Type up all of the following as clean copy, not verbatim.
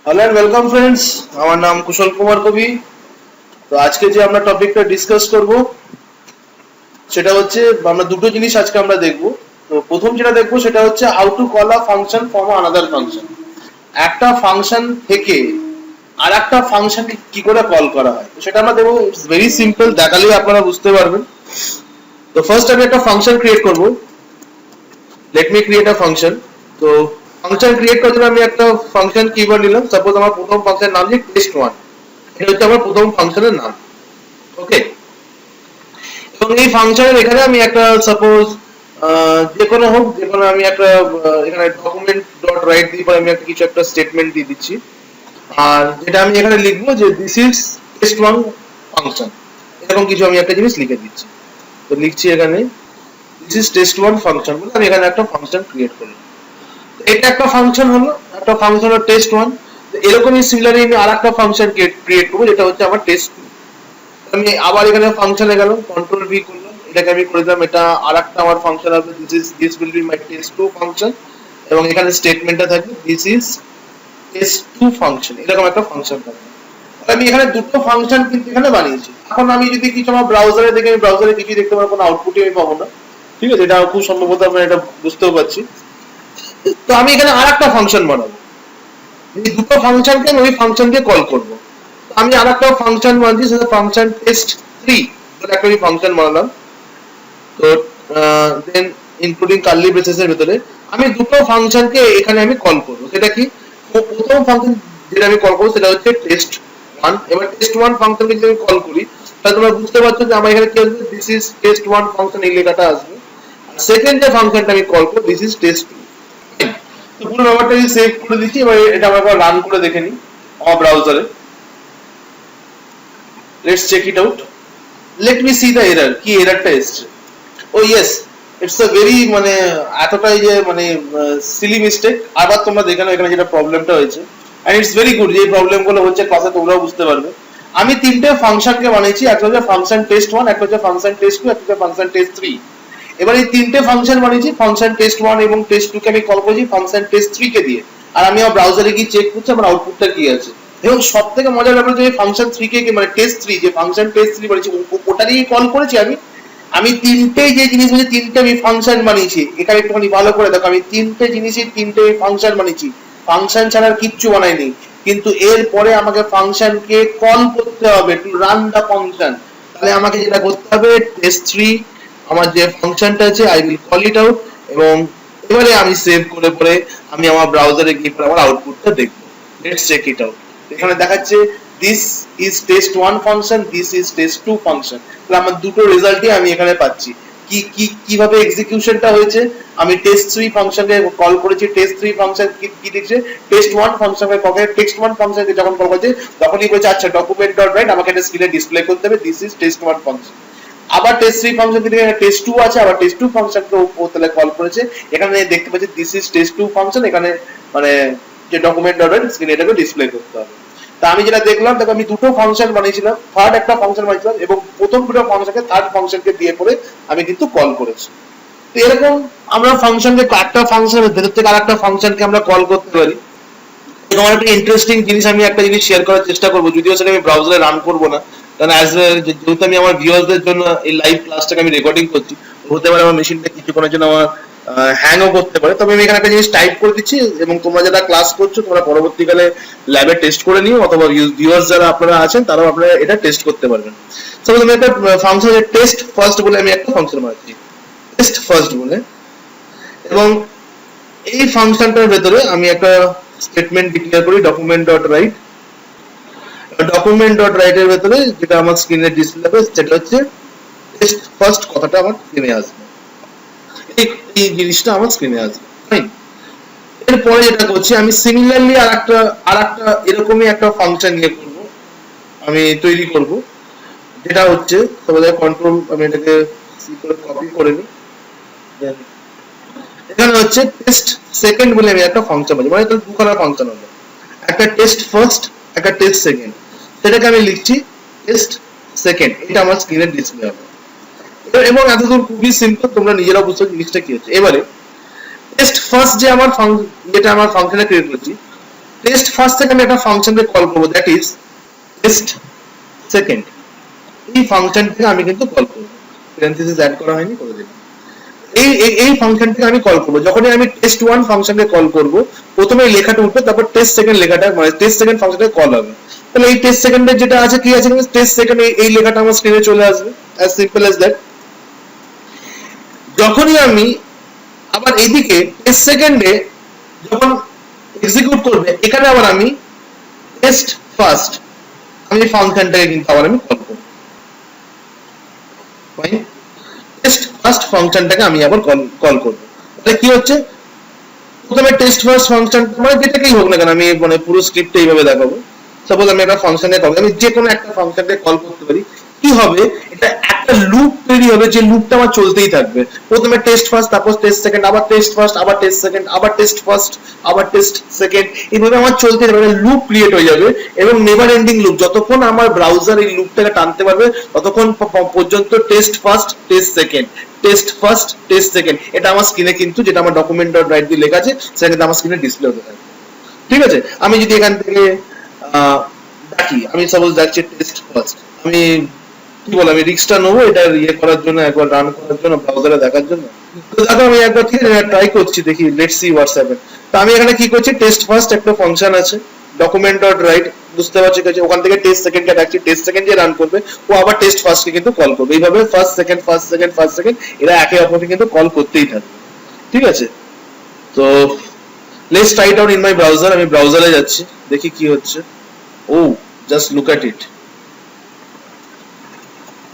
Hello and welcome friends, আমার নাম কুশল কুমার কবি। তো আজকে যে আমরা টপিকটা ডিসকাস করব সেটা হচ্ছে আমরা দুটো জিনিস আজকে আমরা দেখব। তো প্রথম যেটা দেখবো সেটা হচ্ছে how to call a function from another function. একটা ফাংশন থেকে আর একটা ফাংশনকে কি করে কল করা হয় তো সেটা আমরা দেখবো। ইটস ভেরি সিম্পল, দেখালেই আপনারা বুঝতে পারবেন। তো ফার্স্ট আমি একটা ফাংশন ক্রিয়েট করব। Let me create a function. তো ফাংশন ক্রিয়েট করার জন্য আমি একটা ফাংশন কিওয়ার্ড নিলাম। সাপোজ আমার প্রথম ফাংশনের নাম যে টেস্ট1। এটা হচ্ছে আমার প্রথম ফাংশনের নাম। ওকে, এবং এই ফাংশনের এখানে আমি একটা সাপোজ যে কোনো হোক, যে কোনো আমি একটা এখানে ডকুমেন্ট ডট রাইট দিয়ে পরে আমি একটা কিছু একটা স্টেটমেন্ট দিয়ে দিচ্ছি। আর যেটা আমি এখানে লিখবো যে দিস ইজ টেস্ট1 ফাংশন, এরকম কিছু আমি একটা জিনিস লিখে দিচ্ছি। তো লিখছি এখানে দিস ইজ টেস্ট1 ফাংশন বলে আমি এখানে একটা ফাংশন ক্রিয়েট করলাম। এটা একটা ফাংশন হলো, একটা ফাংশন হলো টেস্ট1। এরকমই সিমিলারলি আমি আরেকটা ফাংশন ক্রিয়েট করবো যেটা হচ্ছে আমার টেস্ট2। আমি আবার এখানে ফাংশনে গেলাম, কন্ট্রোল ভি করলাম, এটাকে আমি করে দিলাম এটা আরেকটা আমার ফাংশন হবে this will be my test two function. এবং এখানে স্টেটমেন্টটা থাকবে দিস ইজ টেস্ট2 ফাংশন, এরকম একটা ফাংশন থাকবে। আমি এখানে দুটো ফাংশন কিন্তু এখানে বানিয়েছি। এখন আমি যদি কিছু আমার ব্রাউজারে দেখি, আমি ব্রাউজারে কিছুই দেখতে পাবো, কোনো আউটপুটই আমি পাবো না। ঠিক আছে, এটা খুব সম্ভবত আপনারা এটা বুঝতেও পারছি। তো আমি এখানে আরেকটা ফাংশন বানাবো, এই দুটো ফাংশনকে আমি ওই ফাংশনকে কল করব। আমি আরেকটা ফাংশন বানাচ্ছি, সেটা ফাংশন টেস্ট3 বলে একটা আমি ফাংশন বানালাম। তো দেন ইনক্লুডিং কার্লি ব্রেসেসের ভিতরে আমি দুটো ফাংশনকে এখানে আমি কল করব। সেটা কি, প্রথম ফাংশন যেটা আমি কল করব সেটা হচ্ছে টেস্ট1। এবার টেস্ট1 ফাংশনকে যদি আমি কল করি তাহলে তোমরা বুঝতে পারছো যে আমার এখানে কি আসবে, দিস ইজ টেস্ট1 ফাংশন, এই লেখাটা আসবে। আর সেকেন্ড যে ফাংশনটা আমি কল করব দিস ইজ টেস্ট2। তো পুরো ব্যাপারটা আমি সেভ করে দিচ্ছি। এবার এটা আমরা একবার রান করে দেখে নিই আমার ব্রাউজারে। Let's check it out. Let me see the error, কি এররটা এসছে। Oh yes, it's a very মানে এতটাই যে মানে সিলি মিস্টেক। আবার তোমরা দেখে নাও এখানে যেটা প্রবলেমটা হয়েছে। এন্ড ইটস ভেরি গুড, যে প্রবলেমগুলো হচ্ছে ক্লাসে তোমরাও বুঝতে পারবে। আমি তিনটে ফাংশনকে বানিয়েছি, একটা হচ্ছে ফাংশন টেস্ট1, একটা হচ্ছে ফাংশন টেস্ট2, একটা হচ্ছে ফাংশন টেস্ট3। এবার এই তিনটে ফাংশন বানিয়েছি, ফাংশন টেস্ট1 এবং টেস্ট2 কে আমি কল করেছি ফাংশন টেস্ট3 কে দিয়ে। আর আমি আমার ব্রাউজারে গিয়ে চেক করছি আমার আউটপুটটা কি আছে। এবং সবথেকে মজার ব্যাপার যে ফাংশন 3 কে মানে টেস্ট3, যে ফাংশন টেস্ট3 বানিয়েছি ওটা দিয়ে কল করেছি আমি। আমি তিনটে যে জিনিস বলছি, তিনটে আমি ফাংশন বানিয়েছি। এখানে একটুখানি ভালো করে দেখো, আমি তিনটে জিনিসই তিনটে ফাংশন বানিয়েছি, ফাংশন ছাড়া কিচ্ছু বানাইনি। কিন্তু এরপরে আমাকে ফাংশনকে কল করতে হবে টু রান দা ফাংশন। তাহলে আমাকে যেটা করতে হবে, টেস্ট3 আমার যে ফাংশনটা আছে I will call it out. এবং এবারে আমি সেভ করে পরে আমি আমার ব্রাউজারে গিয়ে আমার আউটপুটটা দেখবো। Let's check it out. এখানে দেখাচ্ছে this is test one function, this is test two function. তাহলে আমার দুটো রেজাল্টই আমি এখানে পাচ্ছি। কি কি কিভাবে এক্সিকিউশনটা হয়েছে, আমি টেস্ট3 ফাংশনকে কল করেছি, টেস্ট3 ফাংশন কি দিচ্ছে, টেস্ট1 ফাংশনকে কল করে টেস্ট1 ফাংশনকে যখন কল করেছে তখনই বলছে আচ্ছা ডকুমেন্ট ডট রাইট আমাকে এটা স্ক্রিনে ডিসপ্লে করতে হবে, দিস ইজ টেস্ট1 ফাংশন। আবার টেস্ট3 ফাংশন থেকে টেস্ট2 আছে, আবার টেস্ট2 ফাংশনকে ও তাহলে কল করেছে। এখানে দেখতে পাচ্ছি দিস ইজ টেস্ট2 ফাংশন, এখানে মানে যে ডকুমেন্ট ডট রাইট স্ক্রিনে এটাকে ডিসপ্লে করতে হবে। তা আমি যেটা দেখলাম, দেখো আমি দুটো ফাংশন বানিয়েছিলাম, থার্ড একটা ফাংশন বানিয়েছিলাম এবং প্রথম দুটো ফাংশনকে থার্ড ফাংশনকে দিয়ে পরে আমি কিন্তু কল করেছি। তো এরকম আমরা ফাংশনকে একটা ফাংশনের ভেতর থেকে আরেকটা ফাংশনকে আমরা কল করতে পারি। এরকম একটা ইন্টারেস্টিং জিনিস আমি একটা জিনিস শেয়ার করার চেষ্টা করবো, যদিও সেটা আমি ব্রাউজারে রান করবো না, কারণ যেহেতু আমি আমার ভিউয়ারদের জন্য এই লাইভ ক্লাসটাকে আমি রেকর্ডিং করছি, হতে পারে আমার মেশিনটা কিছুক্ষণের জন্য আমার হ্যাংও করতে পারে। তবে আমি এখানে একটা জিনিস টাইপ করে দিচ্ছি এবং তোমরা যারা ক্লাস করছো তোমরা পরবর্তীকালে ল্যাবে টেস্ট করে নিও, অথবা ভিউয়ার্স যারা আপনারা আছেন তারাও আপনারা এটা টেস্ট করতে পারবেন। সাপোজ আমি একটা ফাংশন টেস্ট ফার্স্ট বলে আমি একটা ফাংশন বানাচ্ছি, টেস্ট ফার্স্ট বলে। এবং এই ফাংশনটার ভেতরে আমি একটা স্টেটমেন্ট ডিক্লেয়ার করি document dot right. Document dot right এর ভেতরে যেটা আমার স্ক্রিনে ডিসপ্লে হবে সেটা হচ্ছে টেস্ট ফার্স্ট কথাটা আমার স্ক্রিনে আসবে, এই জিনিসটা আমার স্ক্রিনে আসবে। ফাইন। এরপরে যেটা করছি আমি সিমিলারলি আরেকটা এরকমই একটা ফাংশন নিয়ে করব, আমি তৈরি করব, যেটা হচ্ছে তোমাদের কন্ট্রোল, আমি এটাকে সি করে কপি করে নিই। এখানে হচ্ছে টেস্ট সেকেন্ড বলে আমি একটা ফাংশন বানাবো, মানে দুখানা ফাংশন হবে, একটা টেস্ট ফার্স্ট, একটা টেস্ট সেকেন্ড। সেটাকে আমি লিখছি টেস্ট সেকেন্ড, এটা আমার স্ক্রিনে ডিসপ্লে হবে। এবং এতদূর খুবই সিম্পল, তোমরা নিজেরাও বুঝতে জিনিসটা কি হচ্ছে। এবারে টেস্ট ফার্স্ট যে আমার যেটা আমার ফাংশনে ক্রিয়েট করছি, টেস্ট ফার্স্ট থেকে আমি একটা ফাংশনকে কল করবো, দ্যাট ইজ টেস্ট সেকেন্ড। এই ফাংশন থেকে আমি কিন্তু কল করবো, প্যারেনথেসিস অ্যাড করা হয়নি, করে দিলাম। এই ফাংশন থেকে আমি কল করবো। যখনই আমি টেস্ট ওয়ান ফাংশনকে কল করবো, প্রথমে এই লেখাটা উঠবে, তারপর টেস্ট সেকেন্ড লেখাটা মানে টেস্ট সেকেন্ড ফাংশনকে কল হবে। তাহলে এই টেস্ট সেকেন্ডের যেটা আছে কি আছে, টেস্ট সেকেন্ড এই লেখাটা আমার স্ক্রিনে চলে আসবে, অ্যাজ সিম্পল অ্যাজ দ্যাট। যখনই আমি আবার এইদিকে টেস্ট সেকেন্ডে যখন এক্সিকিউট করবে, এখানে আবার আমি টেস্ট ফার্স্ট আমি ফাংশনটাকে কিন্তু আবার আমি কল করব। ফাইন, টেস্ট ফার্স্ট ফাংশনটাকে আমি আবার কল করব। তাহলে কি হচ্ছে, প্রথমে টেস্ট ফার্স্ট ফাংশন মানে যেটাকেই হোক না কেন, আমি মানে পুরো স্ক্রিপ্টে এইভাবে দেখাবো। সাপোজ আমি একটা ফাংশনে কল, আমি যে কোনো একটা ফাংশনকে কল করতে পারি, কি হবে, এটা একটা লুপ তৈরি হবে, যে লুপটা আমার চলতেই থাকবে। প্রথমে টেস্ট ফার্স্ট, তারপর টেস্ট সেকেন্ড, আবার টেস্ট ফার্স্ট, আবার টেস্ট সেকেন্ড, আবার টেস্ট ফার্স্ট, আবার টেস্ট সেকেন্ড, এইভাবে আমার চলতে থাকবে, লুপ ক্রিয়েট হয়ে যাবে এবং নেভার এন্ডিং লুপ। যতক্ষণ আমার ব্রাউজার এই লুপটাকে টানতে পারবে ততক্ষণ পর্যন্ত test first test second, test first test second, এটা আমার স্ক্রিনে কিন্তু, যেটা আমার ডকুমেন্ট ডট রাইট দিয়ে লেখা আছে, সেটা কিন্তু আমার স্ক্রিনে ডিসপ্লে হতে থাকবে। ঠিক আছে, আমি যদি এখান থেকে ডাকি, আমি সাপোজ ডাকছি টেস্ট ফার্স্ট, আমি কি বল, আমি রিস্কটা নেবো এটা ইয়ে করার জন্য, একবার রান করার জন্য, ব্রাউজারে দেখার জন্য। তো দেখো আমি একবার ট্রাই করছি, দেখি, লেটস সি হোয়াটস হ্যাপেন। তো আমি এখানে কি করছি, টেস্ট ফার্স্ট একটা ফাংশন আছে, ডকুমেন্ট ডট রাইট, বুঝতে পারছি কি আছে, ওখান থেকে টেস্ট সেকেন্ডকে ডাকছি, টেস্ট সেকেন্ড যে রান করবে ও আবার টেস্ট ফার্স্টকে কিন্তু কল করবে। এইভাবে first second first second first second এরা একে অপরকে কিন্তু কল করতেই থাকবে। ঠিক আছে, তো let's try it out in my browser. আমি ব্রাউজারে যাচ্ছি, দেখি কি হচ্ছে। ও জাস্ট লুক অ্যাট ইট।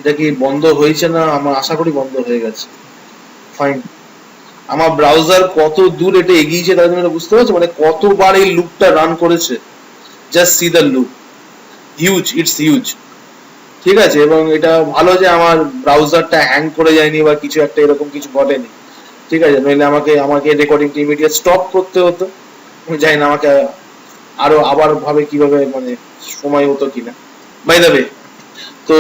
এটা কি বন্ধ হয়েছে না? আমার আশা করি বন্ধ হয়ে গেছে। ফাইন, আমার ব্রাউজার কত দূর এটা এগিয়েছে তার জন্য বুঝতে পারছো, মানে কতবার এই লুপটা রান করেছে। Just see the loop, huge, it's huge. ঠিক আছে, এবং এটা ভালো যে আমার ব্রাউজারটা হ্যাং করে যায়নি বা কিছু একটা এরকম কিছু ঘটেনি। ঠিক আছে, নইলে আমাকে রেকর্ডিংটা ইমিডিয়েট স্টপ করতে হতো। আমি জানি না আমাকে আরো আবার ভাবে কিভাবে মানে সময় হতো কিনা। বাই দ্য ওয়ে, তো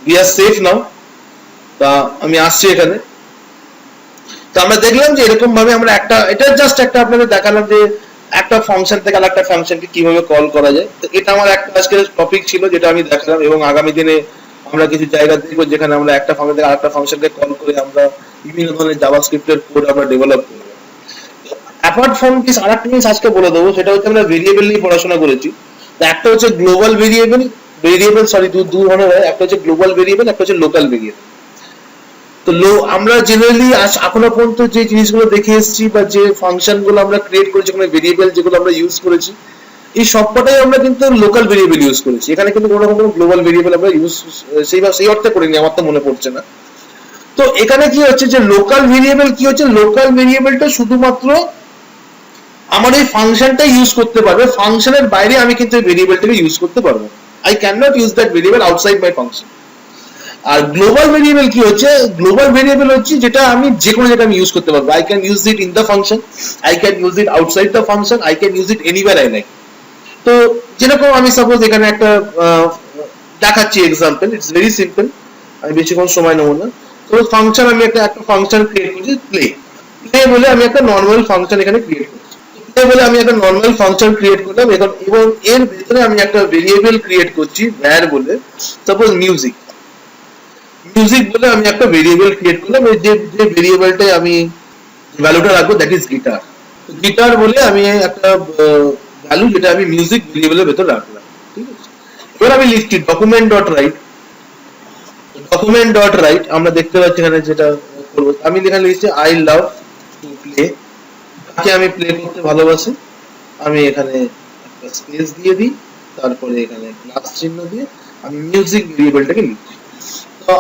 we are safe now। তা আমি আসছি এখানে। তো আমরা দেখলাম যে এরকম ভাবে আমরা একটা, এটা জাস্ট একটা আপনাদের দেখালাম যে একটা ফাংশন থেকে আরেকটা ফাংশনকে কিভাবে কল করা যায়। তো এটা আমার একটা আজকের টপিক ছিল যেটা আমি দেখালাম, এবং আগামী দিনে আমরা কিছু জায়গা দেখবো যেখানে আমরা একটা ফাংশন থেকে আরেকটা ফাংশনকে কল করে আমরা বিভিন্ন ধরনের জাভাস্ক্রিপ্টের কোড আমরা ডেভেলপ করব। অ্যাপার্ট ফ্রম দিস আরেকটা জিনিস আজকে বলে দেবো, সেটা হচ্ছে আমরা ভেরিয়েবল নিয়ে পড়াশোনা করেছি। একটা হচ্ছে গ্লোবাল ভেরিয়েবল, দু ধরনের হয়, একটা হচ্ছে গ্লোবাল ভেরিয়েবল, একটা হচ্ছে লোকাল ভেরিয়েবল। তো আমরা জেনারেলি এখনো পর্যন্ত যে জিনিসগুলো দেখে এসেছি বা যে ফাংশন গুলো আমরা ক্রিয়েট করেছি, মানে ভেরিয়েবল যেগুলো আমরা ইউজ করেছি, এই সবকটাই আমরা কিন্তু লোকাল ভেরিয়েবল ইউজ করেছি। এখানে কিন্তু কোনো রকম গ্লোবাল ভেরিয়েবল আমরা ইউজ সেই অর্থে করিনি, আমার তো মনে পড়ছে না। তো এখানে কি হচ্ছে যে লোকাল ভেরিয়েবল কি হচ্ছে, লোকাল ভেরিয়েবলটা শুধুমাত্র আমার এই ফাংশনটা ইউজ করতে পারবে, ফাংশনের বাইরে আমি কিন্তু এই ভেরিয়েবলটাকে ইউজ করতে পারবো। I cannot use that variable outside my function। আর গ্লোবাল ভেরিয়েবল কি হচ্ছে, গ্লোবাল ভেরিয়েবল হচ্ছে যেটা আমি যে কোনো জায়গায় আমি ইউজ করতে পারবো। I can use it in the function, I can use it outside the function, I can use it anywhere I like। তো যেরকম আমি সাপোজ এখানে একটা দেখাচ্ছি এক্সাম্পল, ইটস ভেরি সিম্পল, আমি বেশিক্ষণ সময় নেবো না। তো ফাংশন, আমি একটা ফাংশন ক্রিয়েট করছি, প্লে বলে আমি একটা নর্মাল ফাংশন এখানে ক্রিয়েট করছি। বলে আমি একটা নর্মাল ফাংশন ক্রিয়েট করলাম, এবং এর ভিতরে আমি একটা ভেরিয়েবল ক্রিয়েট করছি var বলে, সাপোজ মিউজিক বলে আমি একটা ভেরিয়েবল ক্রিয়েট করলাম। যে ভেরিয়েবলটাই আমি ভ্যালুটা রাখবো, দ্যাট ইজ গিটার বলে আমি একটা ভ্যালু যেটা আমি মিউজিক ভেরিয়েবলের ভেতর রাখলাম। ঠিক আছে, এবার আমি লিখছি ডকুমেন্ট ডট রাইট, আমরা দেখতে পাচ্ছি এখানে যেটা করবো, আমি এখানে লিখছি আই লাভ টু প্লে, আমি প্লে করতে ভালোবাসি। আমি এখানে একটা স্পেস দিয়ে দিই, তারপরে এখানে প্লাস চিহ্ন দিয়ে আমি মিউজিক ভেরিয়েবলটাকে লিখছি। তো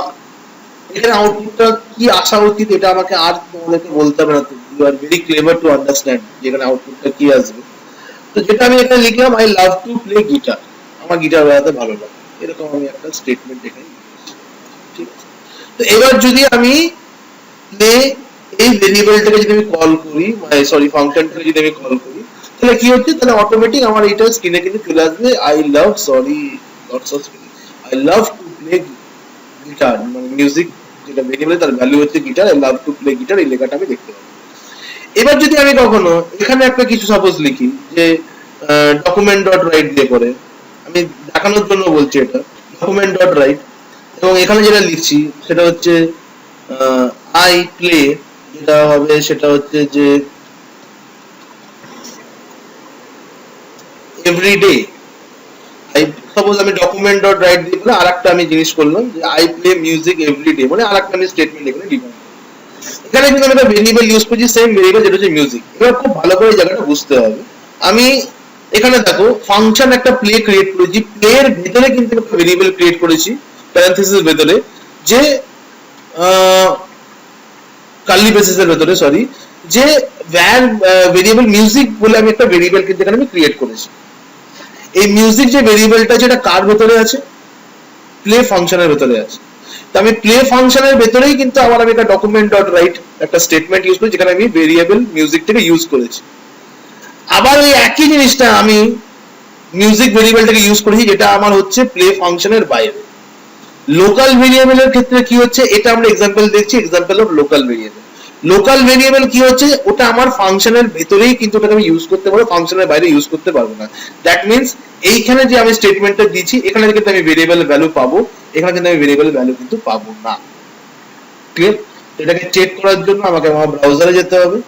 এখানে আউটপুটটা কি আসা উচিত এটা আমাকে আর তোমাদেরকে বলতে হবে না, you are very clever to understand যেখানে আউটপুটটা কি আসবে। তো যেটা আমি এখানে লিখলাম, I love to play guitar, আমার গিটার বাজাতে ভালো লাগে, এরকম আমি একটা স্টেটমেন্ট এখানে লিখছি। ঠিক আছে, তো এবার যদি আমি প্লে এই ভেরিয়েবলটাকে যদি আমি কল করি, সরি ফাংশনটাকে যদি আমি কল করি, তাহলে কি হচ্ছে, তাহলে অটোমেটিক আমার এটা স্ক্রিনে কিন্তু চলে আসবে I love to play guitar, মানে মিউজিক যেটা ভেরিয়েবল তার ভ্যালু হচ্ছে guitar, I love to play guitar, এই লেখাটা আমি দেখতে পাবো। এবার যদি আমি কখনো এখানে একটা কিছু সাপোজ লিখি যে ডকুমেন্ট ডট রাইট দিয়ে করে, আমি দেখানোর জন্য বলছি এটা, ডকুমেন্ট ডট রাইট, এবং এখানে যেটা লিখছি সেটা হচ্ছে আই প্লে, যেটা হবে সেটা হচ্ছে যে এভরিডে, আই সাপোজ আমি ডকুমেন্ট ডট রাইট দিয়ে দিলাম, আরেকটা আমি জিনিস করলাম যে আই প্লে মিউজিক এভরিডে, মানে আরেকটা আমি স্টেটমেন্ট এখানে লিখলাম। এখানে কিন্তু আমি একটা ভেরিয়েবল ইউজ করছি, সেম ভেরিয়েবল যেটা হচ্ছে মিউজিক। এবার খুব ভালো করে জায়গাটা বুঝতে হবে, আমি এখানে দেখো ফাংশন একটা প্লে ক্রিয়েট করেছি, প্লে এর ভিতরে কিন্তু একটা ভেরিয়েবল ক্রিয়েট করেছি প্যারেনথেসিসের ভেতরে, যে কার্লি ব্রেসেসের ভেতরে, সরি, যে ভেরিয়েবল মিউজিক বলে আমি একটা ভেরিয়েবল কিন্তু এখানে আমি ক্রিয়েট করেছি। এই মিউজিক যে ভেরিয়েবলটা, যেটা কার ভেতরে আছে, প্লে ফাংশনের ভেতরে আছে। তো আমি প্লে ফাংশনের ভেতরেই কিন্তু আবার আমি একটা ডকুমেন্ট ডট রাইট একটা স্টেটমেন্ট ইউজ করি, যেখানে আমি ভেরিয়েবল মিউজিকটাকে ইউজ করেছি। আবার ওই একই জিনিসটা আমি মিউজিক ভেরিয়েবলটাকে ইউজ করেছি, যেটা আমার হচ্ছে প্লে ফাংশনের বাইরে। লোকাল ভেরিয়েবলের ক্ষেত্রে কি হচ্ছে, এটা আমরা এক্সাম্পল দেখছি, example of local variable. Local variable কি হচ্ছে, ওটা আমার ফাংশনের ভেতরেই কিন্তু ওটাকে আমি ইউজ করতে পারবো, ফাংশনের বাইরে ইউজ করতে পারবো না। দ্যাট মিনস এইখানে যে আমি স্টেটমেন্টটা দিচ্ছি, এখানে কিন্তু আমি ভেরিয়েবল ভ্যালু পাবো, এখানে কিন্তু আমি ভেরিয়েবল ভ্যালু কিন্তু পাবো না। ক্লিয়ার? এটাকে চেক করার জন্য আমাকে আমার ব্রাউজারে যেতে হবে,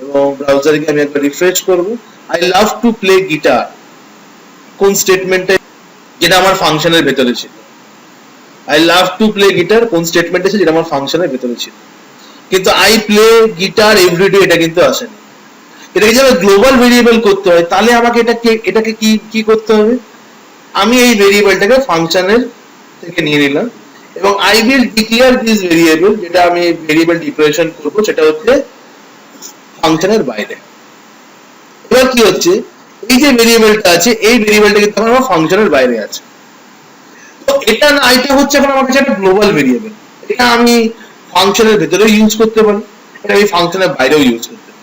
এবং ব্রাউজারে গিয়ে আমি একবার রিফ্রেশ করব। I love to play guitar, কোন স্টেটমেন্টে, যেটা আমার ফাংশনের ভেতরে ছিল। I love to play guitar কোন স্টেটমেন্ট আছে, যেটা আমার ফাংশনের ভেতরে ছিল। কিন্তু আই প্লে গিটার এভরিডে এটা কিন্তু আসেনি। এটাকে যদি গ্লোবাল ভেরিয়েবল করতে হয়, তাহলে আমাকে এটাকে কি করতে হবে, আমি এই ভেরিয়েবলটাকে ফাংশনের থেকে নিয়ে নিলাম, এবং I will declare this variable, যেটা আমি ভেরিয়েবল ডিক্লারেশন করব, সেটা হচ্ছে ফাংশনের বাইরে। এবার কি হচ্ছে, এই যে ভেরিয়েবলটা আছে, এই ভেরিয়েবলটা কিন্তু আমার ফাংশনের বাইরে আছে। তো এটা না, এটা হচ্ছে এখন আমার কাছে একটা গ্লোবাল ভেরিয়েবল, এটা আমি ফাংশনের ভেতরেও ইউজ করতে পারি, এটা আমি ফাংশনের বাইরেও ইউজ করতে পারি।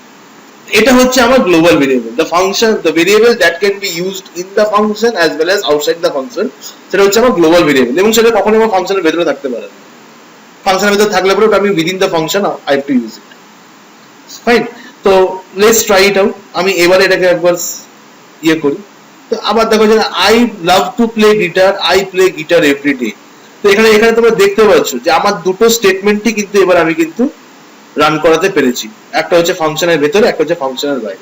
এটা হচ্ছে আমার global variable, the variable that can be used in the function as well as outside the function, সেটা হচ্ছে আমার গ্লোবাল ভেরিয়েবল, এবং সেটা কখনো আমার ফাংশনের ভেতরে থাকতে পারে না। ফাংশনের ভেতরে থাকলে পরে ওটা আমি within the function I have to use it. Fine, তো লেটস ট্রাই ইট আউট। আমি এবারে এটাকে একবার ইয়ে করি। তো আবার দেখো যে I love to play guitar, I play guitar every day. তো এখানে তোমরা দেখতে পাচ্ছ যে আমার দুটো স্টেটমেন্টই কিন্তু এবার আমি কিন্তু রান করাতে পেরেছি, একটা হচ্ছে ফাংশনের ভেতরে, একটা হচ্ছে ফাংশনের বাইরে।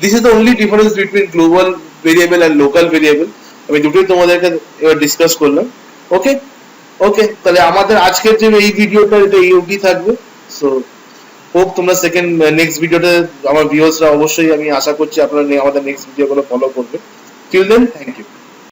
This is the only difference between global variable and local variable. আমি দুটোই তোমাদেরকে এবার ডিসকাস করলাম। ওকে ওকে, তাহলে আমাদের আজকের যে এই ভিডিওটা, এটা এই অবধি থাকবে। সো হোপ তোমরা নেক্সট ভিডিওতে আমার ভিউয়ার্সরা, অবশ্যই আমি আশা করছি আপনারা আমাদের নেক্সট ভিডিওগুলো ফলো করবে। Till then, thank you.